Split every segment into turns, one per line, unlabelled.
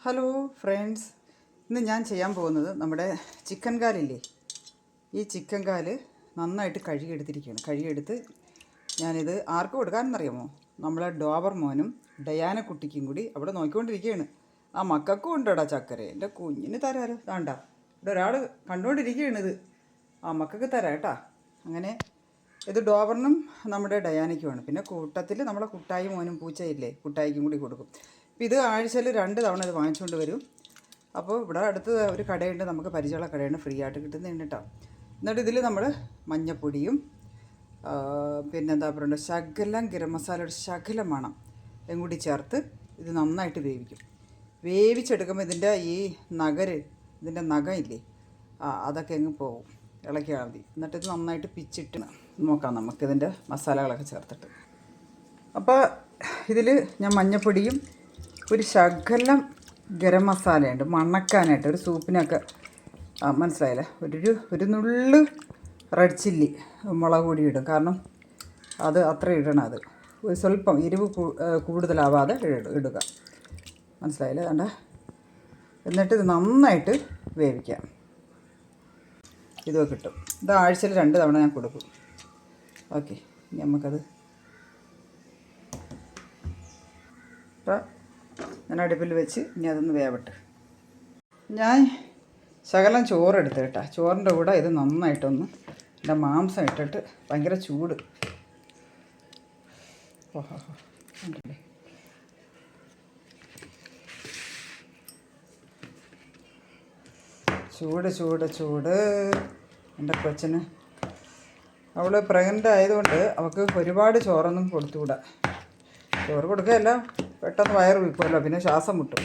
Hello friends, ഇന്ന് ഞാൻ ചെയ്യാൻ പോകുന്നത് നമ്മുടെ ചിക്കൻ കാലില്ലേ, ഈ ചിക്കൻ കാല് നന്നായിട്ട് കഴുകിയെടുത്ത് ഞാനിത് ആർക്ക് കൊടുക്കാമെന്നറിയാമോ? നമ്മളെ ഡോബർ മോനും ഡയാന കുട്ടിക്കും കൂടി അവിടെ നോക്കിക്കൊണ്ടിരിക്കുകയാണ്. ആ മക്കൾക്കും ഉണ്ടോടാ ചക്കര, എൻ്റെ കുഞ്ഞിന് തരാമല്ലോ. വേണ്ട, ഇവിടെ ഒരാൾ കണ്ടുകൊണ്ടിരിക്കുകയാണ് ഇത്. ആ മക്കൾക്ക് തരാം കേട്ടാ. അങ്ങനെ ഇത് ഡോബറിനും നമ്മുടെ ഡയാനയ്ക്കുമാണ്. പിന്നെ കൂട്ടത്തിൽ നമ്മളെ കുട്ടായി മോനും പൂച്ചയില്ലേ, കുട്ടായിക്കും കൂടി കൊടുക്കും. അപ്പോൾ ഇത് ആഴ്ചയിൽ 2 തവണ ഇത് വാങ്ങിച്ചുകൊണ്ട് വരും. അപ്പോൾ ഇവിടെ അടുത്ത് ഒരു കടയുണ്ട്, നമുക്ക് പരിചയമുള്ള കടയാണ്, ഫ്രീ ആയിട്ട് കിട്ടുന്നതാണ് കേട്ടോ. എന്നിട്ട് ഇതിൽ നമ്മൾ മഞ്ഞപ്പൊടിയും പിന്നെന്താ പറയുക, ശകലം ഗരം മസാലയുടെ ശകലം മണം കൂടി ചേർത്ത് ഇത് നന്നായിട്ട് വേവിച്ചെടുക്കുമ്പോൾ ഇതിൻ്റെ ഈ ഇതിൻ്റെ നഖം ഇല്ലേ, അതൊക്കെ അങ്ങ് പോകും. ഇളക്കിയാൽ മതി. എന്നിട്ട് ഇത് നന്നായിട്ട് പിച്ചിട്ട് നോക്കാം നമുക്കിതിൻ്റെ മസാലകളൊക്കെ ചേർത്തിട്ട്. അപ്പോൾ ഇതിൽ ഞാൻ മഞ്ഞപ്പൊടിയും ഒരു ശകലം ഗരം മസാലയുണ്ട് മണക്കാനായിട്ട്, ഒരു സൂപ്പിനൊക്കെ മനസ്സിലായില്ലേ. ഒരു നുള്ളു റെഡ് ചില്ലി മുളക് പൊടി ഇടും, കാരണം അത് അത്ര ഇടണം. അത് ഒരു സ്വല്പം എരിവ് കൂടുതലാവാതെ ഇടുക, മനസ്സിലായില്ലേ. വേണ്ട, എന്നിട്ട് ഇത് നന്നായിട്ട് വേവിക്കാം. ഇതൊക്കെ കിട്ടും. ഇത് ആഴ്ചയിൽ 2 തവണ ഞാൻ കൊടുക്കും. ഓക്കെ, ഇനി നമുക്കത് ഞാൻ അടുപ്പിൽ വെച്ച് ഇനി അതൊന്ന് വേവട്ടെ. ഞാൻ ശകലം ചോറെടുത്ത് കേട്ടോ. ചോറിൻ്റെ കൂടെ ഇത് നന്നായിട്ടൊന്ന് എൻ്റെ മാംസം ഇട്ടിട്ട്, ഭയങ്കര ചൂട്. ഓഹോ, ഉണ്ടല്ലേ. ചൂട് എൻ്റെ കൊച്ചിന്. അവൾ പ്രഗ്നൻ്റ് ആയതുകൊണ്ട് അവൾക്ക് ഒരുപാട് ചോറൊന്നും കൊടുത്തുകൂടാ. ചോറ് കൊടുക്കുകയല്ല, പെട്ടെന്ന് വയറ് വീക്കുമല്ലോ, പിന്നെ ശ്വാസം മുട്ടും.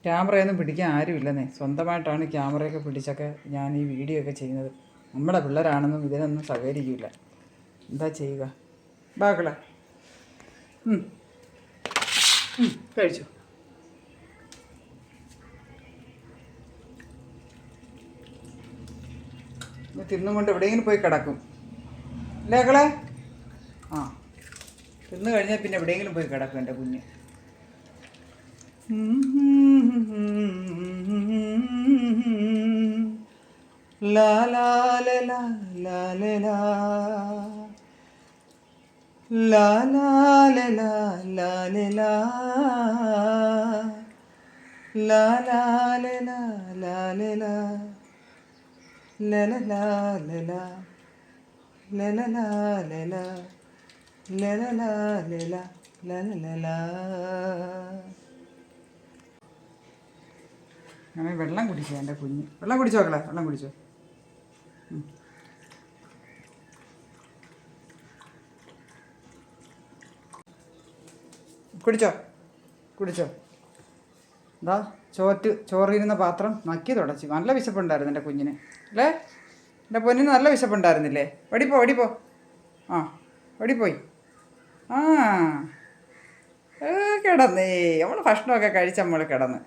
ക്യാമറയൊന്നും പിടിക്കാൻ ആരുമില്ലെന്നേ. സ്വന്തമായിട്ടാണ് ക്യാമറയൊക്കെ പിടിച്ചൊക്കെ ഞാൻ ഈ വീഡിയോ ഒക്കെ ചെയ്യുന്നത്. നമ്മുടെ പിള്ളേരാണെന്നും ഇതിനൊന്നും സഹകരിക്കില്ല. എന്താ ചെയ്യുക? ബാക്കളെ കഴിച്ചു. തിന്നും കൊണ്ട് എവിടെയെങ്കിലും പോയി കിടക്കും ലേക്കളെ. തിന്നു കഴിഞ്ഞാൽ പിന്നെ എവിടെയെങ്കിലും പോയി കിടക്കും എൻ്റെ കുഞ്ഞ്. ലാ ലാ ലാ ലാ ലാ ലാ ലാ ലാ ലാ ലാ ലാ ലാ ലാ ലാ la la la la la la la la la la la la la la la la la la. അങ്ങനെ വെള്ളം കുടിച്ചോ എൻ്റെ കുഞ്ഞ്. വെള്ളം കുടിച്ചോ മക്കളെ, വെള്ളം കുടിച്ചോ. കുടിച്ചോ. എന്താ ചോറിരുന്ന പാത്രം നക്കി തുടച്ചു. നല്ല വിശപ്പുണ്ടായിരുന്നു എൻ്റെ കുഞ്ഞിന് അല്ലേ. എൻ്റെ പൊന്നിന് നല്ല വിശപ്പുണ്ടായിരുന്നില്ലേ. ഓടിപ്പോ. ഓടിപ്പോയി. കിടന്നേ. നമ്മൾ ഭക്ഷണമൊക്കെ കഴിച്ച് നമ്മൾ കിടന്ന്